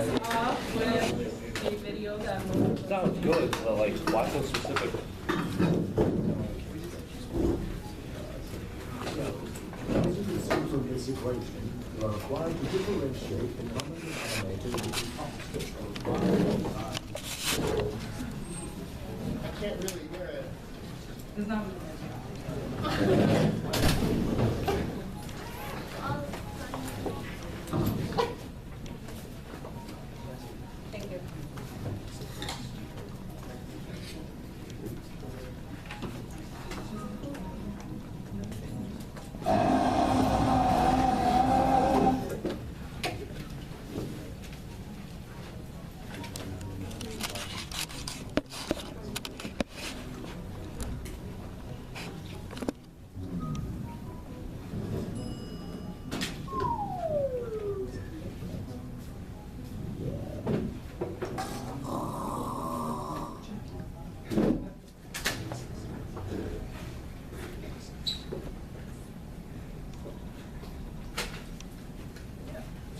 us off with a video that will. Sounds good, but like, why so specific? From this equation, you are required to differentiate the common denominator with the constant. I can't really hear it. It's not. Thank you.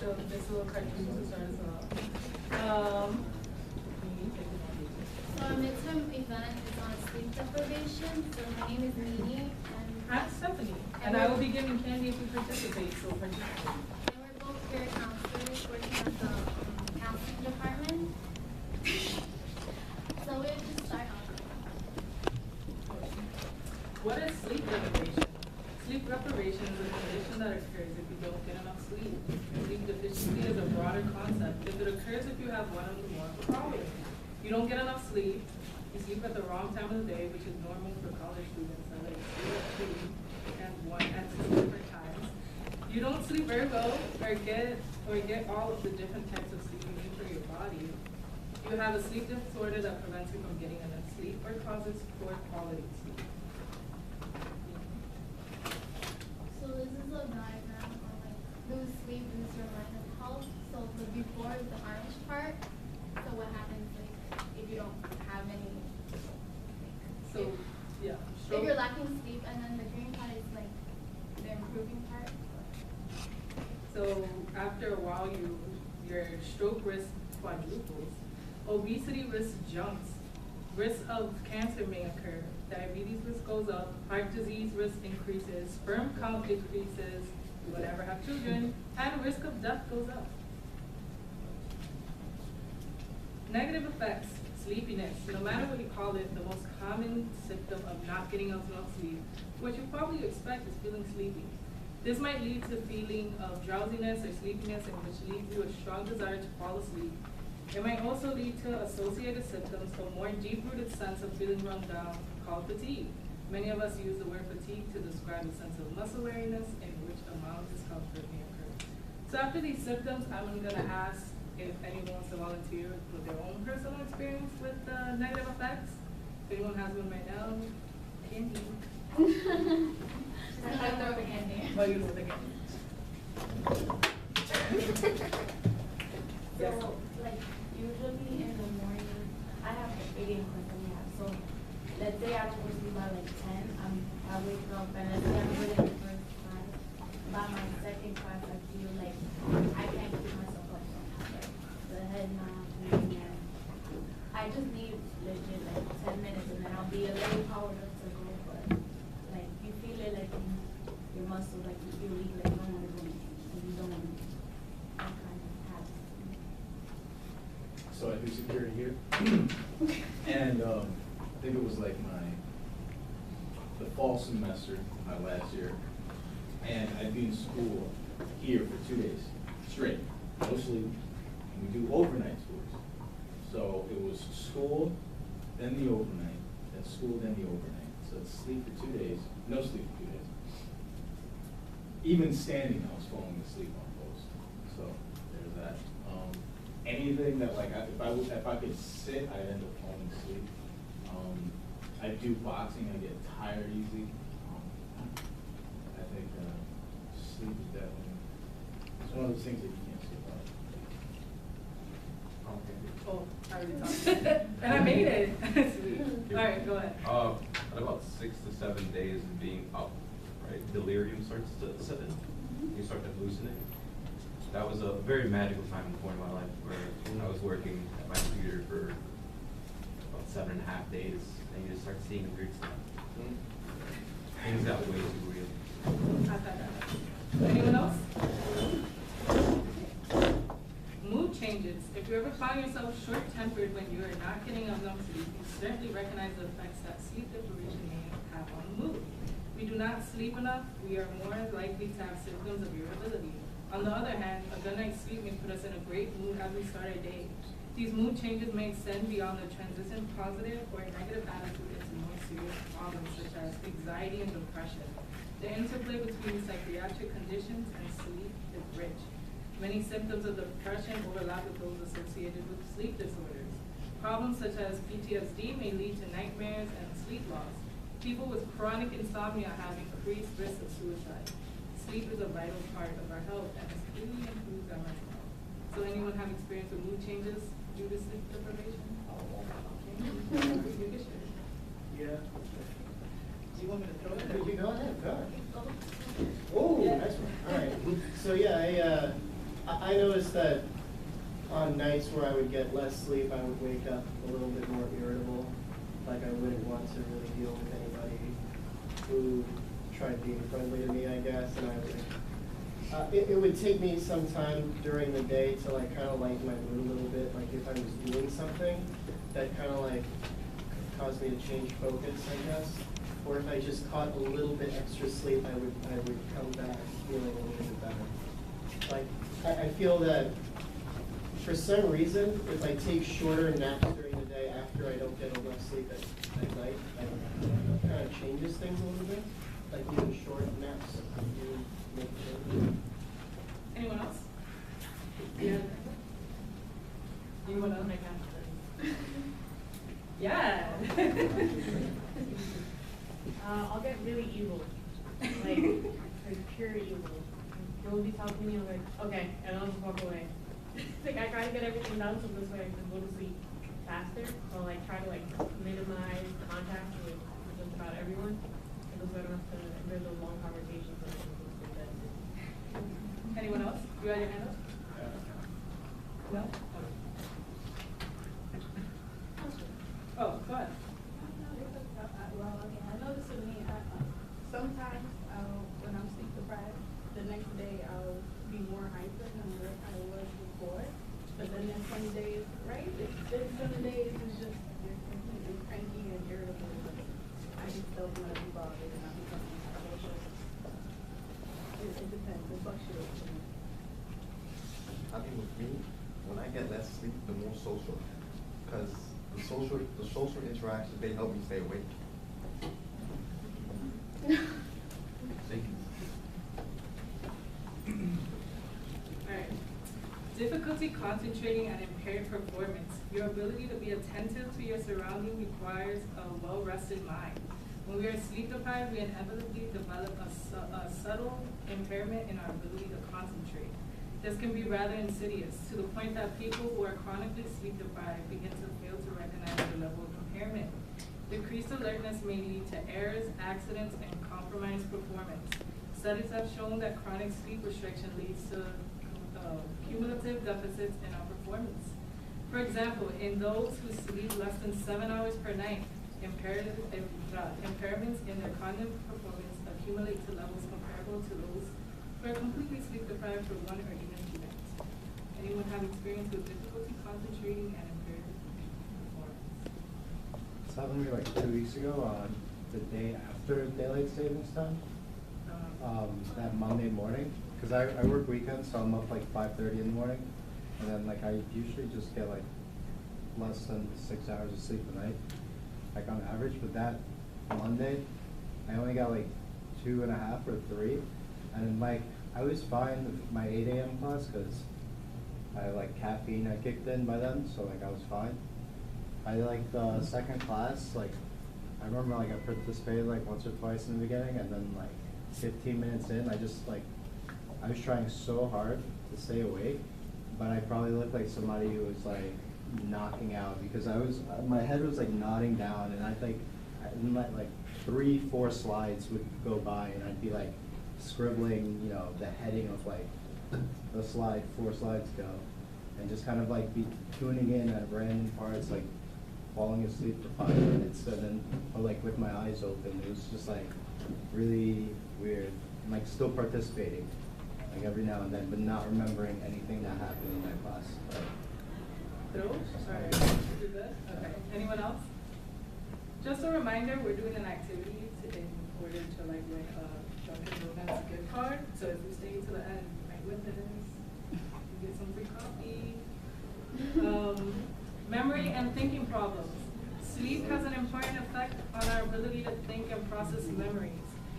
So this little cartoon to start us off. So our midterm event is on sleep deprivation. So my name is Nini, and I'm Stephanie, and I will be giving candy if you participate, so participate. we're both peer counselors working at the counseling department. So we'll just start off. What is sleep deprivation? Sleep deprivation is a condition that occurs if you don't get enough sleep. Sleep deficiency is a broader concept. If it occurs if you have one or more problems. You don't get enough sleep, you sleep at the wrong time of the day, which is normal for college students, and they sleep at 2 and 1 at 2 different times. You don't sleep very well or get all of the different types of sleep you need for your body. You have a sleep disorder that prevents you from getting enough sleep or causes poor quality sleep. So this is a diagram of like lose sleep, lose your mental health. So the before is the orange part. So what happens like if you don't have any? So, yeah. If you're lacking sleep, and then the green part is like the improving part. So after a while, your stroke risk quadruples, obesity risk jumps, risk of cancer may occur, diabetes risk goes up, heart disease risk increases, sperm count decreases, you will never have children, and risk of death goes up. Negative effects, sleepiness. No matter what you call it, the most common symptom of not getting enough sleep, what you probably expect is feeling sleepy. This might lead to feeling of drowsiness or sleepiness, and which leads you a strong desire to fall asleep. It might also lead to associated symptoms, a more deep-rooted sense of feeling run down, called fatigue. Many of us use the word fatigue to describe a sense of muscle weariness in which a mild discomfort may occur. So after these symptoms, I'm gonna ask if anyone wants to volunteer with their own personal experience with negative effects. If anyone has one right now, candy. I throw the candy. Oh, you know the candy. Yes. So, like, usually in the morning, I have the big income we have. So, let's say I don't go to sleep by like 10, I wake up and let's say I'm really in the first class. By my second class, I feel like I can't keep myself up from like the head knot, and I just need legit like 10 minutes and then I'll be a little powered up to go. But like, you feel it like in your muscles, like you feel weak, like you don't want to go, and you don't want to. That kind of happens. So I do security here, and I think it was like the fall semester, my last year, and I'd be in school here for 2 days straight, no sleep, and we do overnight tours. So it was school, then the overnight, then school, then the overnight. So it's sleep for 2 days, no sleep for 2 days. Even standing, I was falling asleep on post. So there's that. Anything that like if I could sit, I'd end up falling asleep. I do boxing, I get tired easy. I think sleep is definitely it's one of those things that you can't sleep on. Oh, I already talked. And I made it. Sweet. All right, go ahead. At about 6 to 7 days of being up, right, delirium starts to set in. You start to hallucinate. That was a very magical time in the point of my life where 7.5 days, and you just start seeing weird stuff. Things got way too real. I thought that. Anyone else? Mood changes. If you ever find yourself short-tempered when you are not getting enough sleep, you certainly recognize the effects that sleep deprivation may have on mood. We do not sleep enough, we are more likely to have symptoms of irritability. On the other hand, a good night's sleep may put us in a great mood as we start our day. These mood changes may extend beyond the transient positive or negative attitude into more serious problems such as anxiety and depression. The interplay between psychiatric conditions and sleep is rich. Many symptoms of depression overlap with those associated with sleep disorders. Problems such as PTSD may lead to nightmares and sleep loss. People with chronic insomnia have increased risk of suicide. Sleep is a vital part of our health and has really improved our mental health. So anyone have experience with mood changes due to sleep deprivation? Okay. Yeah. Do you want me to throw it? You go ahead, go. Oh, Yeah. nice one. All right. So yeah, I noticed that on nights where I would get less sleep, I would wake up a little bit more irritable. Like I wouldn't want to really deal with anybody who tried being friendly to me, I guess. And I would, it would take me some time during the day to like kind of lighten my mood a little bit. Like if I was doing something that kind of like caused me to change focus, I guess. Or if I just caught a little bit extra sleep, I would come back feeling a little bit better. Like I feel that for some reason, if I take shorter naps during the day after I don't get enough sleep at night, it kind of changes things a little bit. Like even short naps, you make a change. Anyone else? Yeah. Anyone else? Yeah. I'll get really evil, like pure evil. They'll be talking to me, I'm like, okay, and I'll just walk away. Like I try to get everything done so this way I can go to sleep faster. So like try to like minimize contact with just about everyone. And this way I don't have to hear those long conversations that I'm supposed to get. Anyone else? You had your hand up? No? Oh, go ahead. Well, okay, I noticed with me, sometimes when I'm sleep deprived, the next day I'll be more hyper than what I was before. But then there's some days, right? There's some days it's just you're completely cranky and irritable. But I just don't want to be bothered and I'm becoming social. It depends. It fluctuates. I think with me, when I get less sleep, the more social, because the social interactions, they help me stay awake. Alright. Difficulty concentrating and impaired performance. Your ability to be attentive to your surroundings requires a well-rested mind. When we are sleep deprived, we inevitably develop a subtle impairment in our ability to concentrate. This can be rather insidious, to the point that people who are chronically sleep deprived begin to fail to recognize their level of impairment. Decreased alertness may lead to errors, accidents, and compromised performance. Studies have shown that chronic sleep restriction leads to cumulative deficits in our performance. For example, in those who sleep less than 7 hours per night, impairments in their cognitive performance accumulate to levels comparable to those who are completely sleep deprived for 1 or even 2 nights. Anyone have experience with difficulty concentrating and impaired performance? This happened to me like 2 weeks ago on the day after daylight savings time, that Monday morning. Because I work weekends, so I'm up like 5:30 in the morning. And then like I usually just get like less than 6 hours of sleep a night, like on average. But that Monday, I only got like 2.5 or 3. And like I was fine with my 8 a.m. class because I like caffeine had kicked in by then, so like I was fine. I like the second class, like I remember like I participated like once or twice in the beginning, and then like 15 minutes in, I was trying so hard to stay awake, but I probably looked like somebody who was like knocking out because my head was like nodding down, and like 3-4 slides would go by, and I'd be like scribbling, you know, the heading of like the slide, 4 slides ago, and just kind of like be tuning in at random parts, like falling asleep for 5 minutes, and then, or like with my eyes open. It was just like really weird. I'm like still participating, like every now and then, but not remembering anything that happened in my class. Through? Sorry. You good? Okay. Anyone else? Just a reminder, we're doing an activity in order to like win a Dunkin' Donuts gift card. So if you stay to the end, right with this, you get some free coffee. Memory and thinking problems. Sleep has an important effect on our ability to think and process memories.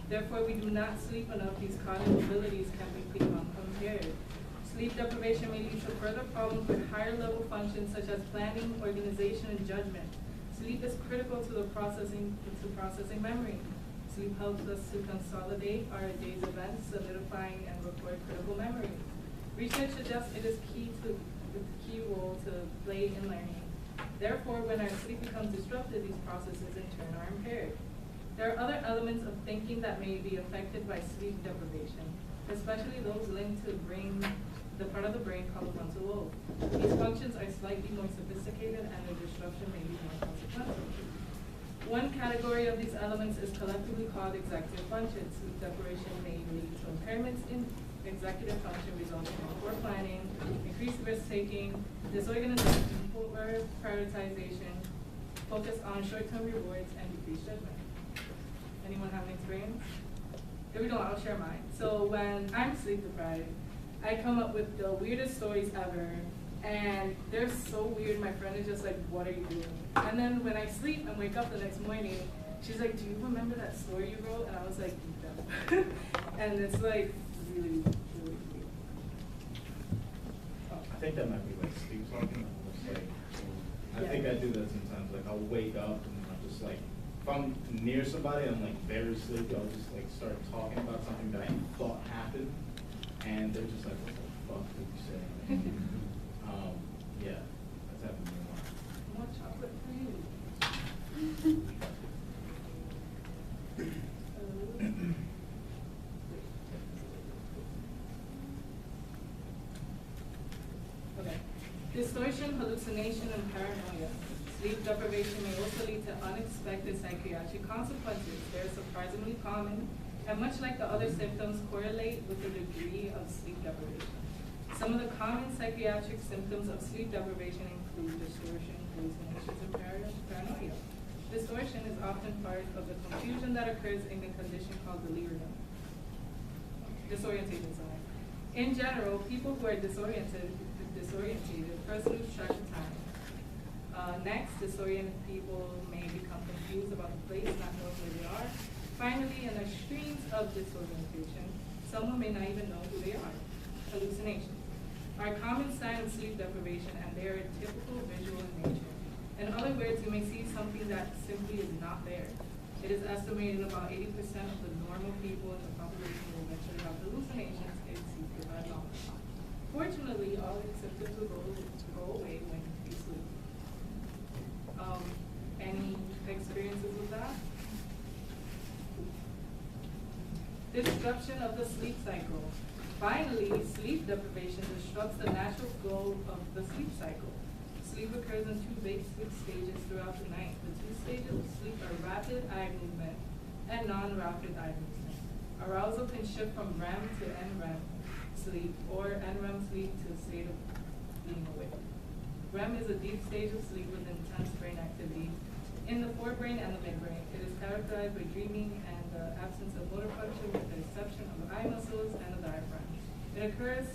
Therefore, we do not sleep enough. These cognitive abilities can become impaired. Sleep deprivation may lead to further problems with higher level functions such as planning, organization, and judgment. Sleep is critical to processing memory. Sleep helps us to consolidate our day's events, solidifying and record critical memories. Research suggests it is key role to play in learning. Therefore, when our sleep becomes disrupted, these processes in turn are impaired. There are other elements of thinking that may be affected by sleep deprivation, especially those linked to the part of the brain called the frontal lobe. These functions are slightly more sophisticated and the disruption may be more consequential. One category of these elements is collectively called executive function. Sleep deprivation may lead to impairments in executive function resulting in poor planning, increased risk-taking, disorganization, poor prioritization, focus on short-term rewards, and decreased judgment. Anyone have an experience? If we don't, I'll share mine. So when I'm sleep deprived, I come up with the weirdest stories ever, and they're so weird. My friend is just like, what are you doing? And then when I sleep and wake up the next morning, she's like, do you remember that story you wrote? And I was like, no. And it's like really, really weird. Oh. I think that might be like sleep talking. Almost like, I think I do that sometimes. Like I'll wake up and I'm just like, if I'm near somebody, I'm like very sleepy. I'll just like start talking about something that I thought happened, and they're just like, what the fuck did you say? Yeah, that's happened to me a lot. More chocolate for you. Okay. Distortion, hallucination, and paranoia. Sleep deprivation may also lead to unexpected psychiatric consequences. They are surprisingly common, and much like the other symptoms, correlate with the degree of sleep deprivation. Some of the common psychiatric symptoms of sleep deprivation include distortion, hallucinations, and paranoia. Distortion is often part of the confusion that occurs in the condition called delirium. Disorientation, sorry. In general, people who are disoriented first lose track of time. Next, disoriented people may become confused about the place, not knowing where they are. Finally, in the extremes of disorientation, someone may not even know who they are. Hallucinations are a common sign of sleep deprivation, and they are typical visual in nature. In other words, you may see something that simply is not there. It is estimated about 80% of the normal people in the population will eventually have hallucinations in sleep-deprived knowledge. Fortunately, all these symptoms will go away when you sleep. Any experiences with that? Disruption of the sleep cycle. Finally, sleep deprivation disrupts the natural flow of the sleep cycle. Sleep occurs in two basic stages throughout the night. The two stages of sleep are rapid eye movement and non-rapid eye movement. Arousal can shift from REM to NREM sleep or NREM sleep to a state of being awake. REM is a deep stage of sleep with intense brain activity in the forebrain and the midbrain. It is characterized by dreaming and the absence of motor function with the exception of the eye muscles and the diaphragm. It occurs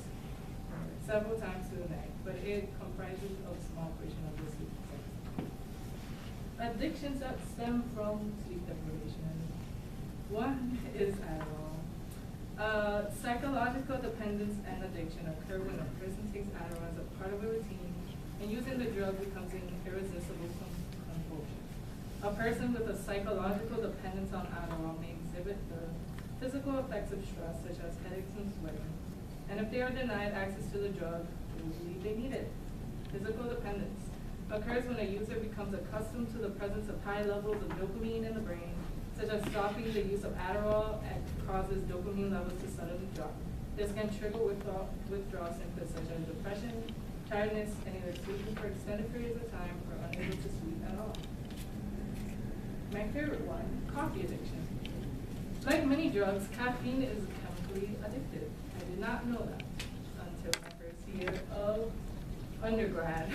several times through the night, but it comprises a small portion of the sleep cycle. Addictions that stem from sleep deprivation. One is Adderall. Psychological dependence and addiction occur when a person takes Adderall as a part of a routine, and using the drug becomes an irresistible compulsion. A person with a psychological dependence on Adderall may exhibit the physical effects of stress, such as headaches and sweating. And if they are denied access to the drug, they will believe they need it. Physical dependence occurs when a user becomes accustomed to the presence of high levels of dopamine in the brain, such as stopping the use of Adderall and causes dopamine levels to suddenly drop. This can trigger withdrawal symptoms such as depression, tiredness, and either sleeping for extended periods of time or unable to sleep at all. My favorite one, coffee addiction. Like many drugs, caffeine is chemically addictive. I did not know that until my first year of undergrad.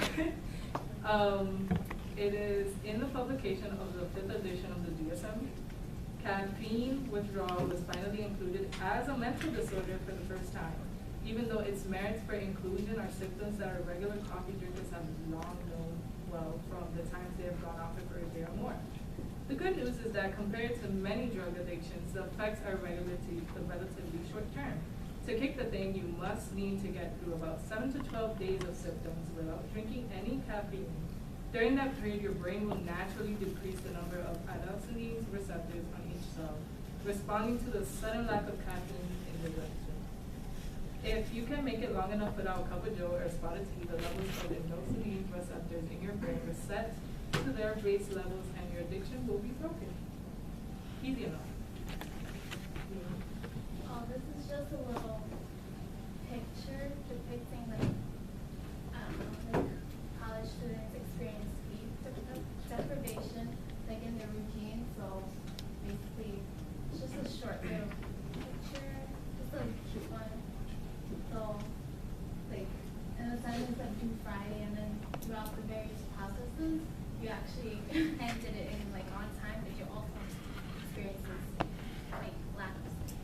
It is in the publication of the 5th edition of the DSM. Caffeine withdrawal was finally included as a mental disorder for the first time, even though its merits for inclusion are symptoms that our regular coffee drinkers have long known well from the times they have gone off it for a day or more. The good news is that compared to many drug addictions, the effects are relatively short term. To kick the thing, you must need to get through about 7 to 12 days of symptoms without drinking any caffeine. During that period, your brain will naturally decrease the number of adenosine receptors on each cell, responding to the sudden lack of caffeine in the bloodstream. If you can make it long enough without a cup of joe or a spot of tea, the levels of adenosine receptors in your brain reset to their base levels and your addiction will be broken. Easy enough. Oh, this is just a little picture depicting like, like college students experience sleep deprivation, like in their routine. So basically, it's just a short little picture, just a cute one. So, like, in the sentence of due Friday, and then throughout the various processes, you actually ended it in like on time, but you also experiences like lack of sleep.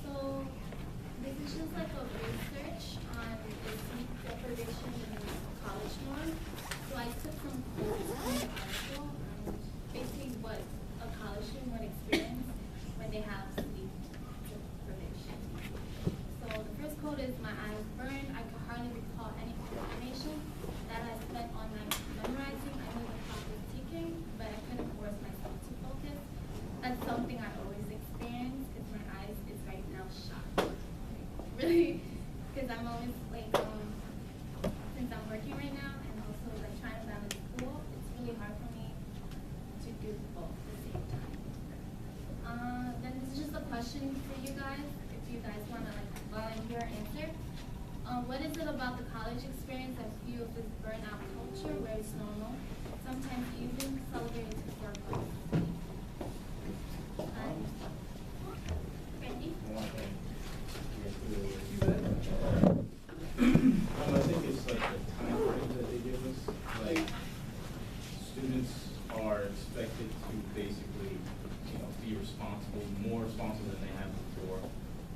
So this is just like a research on the sleep deprivation in college norm. So I took some quotes from the article and basically what a college student would experience when they have sleep deprivation. So the first quote is, "My eyes burn. I could hardly recall any information that I spent all night memorizing. I knew the clock was ticking, but I couldn't force myself to focus. That's something I always experience because my eyes is right now shot." Really, because I'm always like, since I'm working right now and also like trying to balance school, it's really hard for me to do both at the same time. Then this is just a question for you guys, if you guys want to like volunteer or answer. What is it about the college experience that fuels this burnout culture where it's normal, sometimes even celebrated to work? Randy? I think it's like the time frame that they give us. Like, students are expected to basically, be responsible, more responsible than they have before.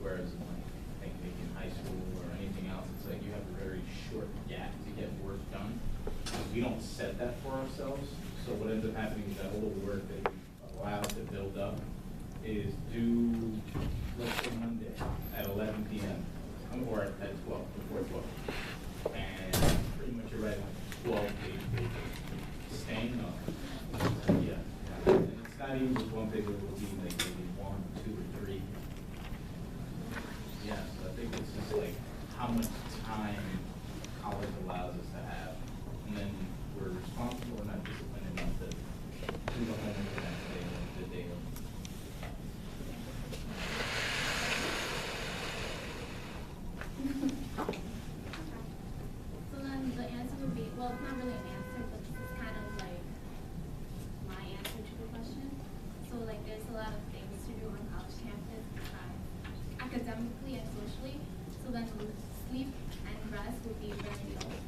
Whereas, like, I think maybe in high school or anything else, it's like you have a very short gap to get work done. We don't set that for ourselves. So what ends up happening is that all the work that we allow to build up is due, let's say Monday at 11 p.m. Or at 12, before 12. And pretty much you're right on 12 days staying up. Yeah. And it's not even just one paper, it will be like maybe 1, 2, or 3. Yeah, so I think it's just like how much time college allows us to have. And then we're responsible and not disciplined enough to do the homework the next day or the day of. So then the answer would be, well, it's not really an answer, but this is kind of like my answer to the question. So like there's a lot of things to do on college campus academically and socially. So then sleep and rest would be very low. Does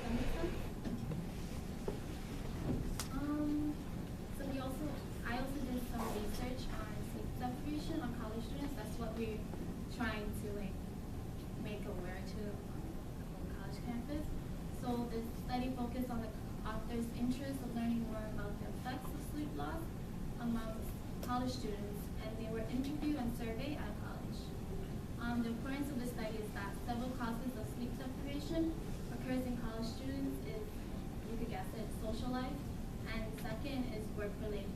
that make sense? So I also did some research on sleep deprivation on college students. That's what we're trying to like make aware to on college campus. So this study focused on the author's interest of learning more about the effects of sleep loss among college students, and they were interviewed and surveyed at college. The importance of the study is that several causes of sleep deprivation occurs in college students is, you could guess it, social life, and second is work-related